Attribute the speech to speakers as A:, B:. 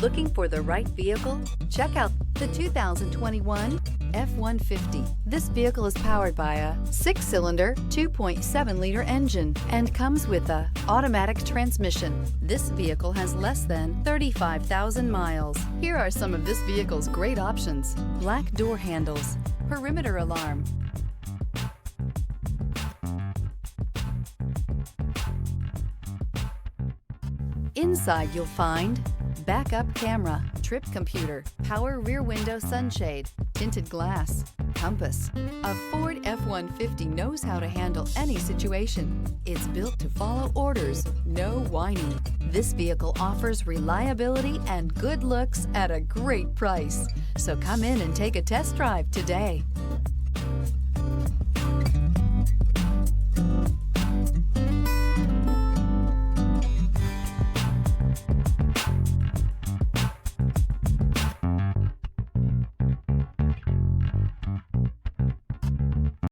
A: Looking for the right vehicle? Check out the 2021 F-150. This vehicle is powered by a 6-cylinder, 2.7-liter engine and comes with a automatic transmission. This vehicle has less than 35,000 miles. Here are some of this vehicle's great options: black door handles, perimeter alarm, inside you'll find backup camera, trip computer, power rear window sunshade, tinted glass, compass. A Ford F-150 knows how to handle any situation. It's built to follow orders, no whining. This vehicle offers reliability and good looks at a great price. So come in and take a test drive today.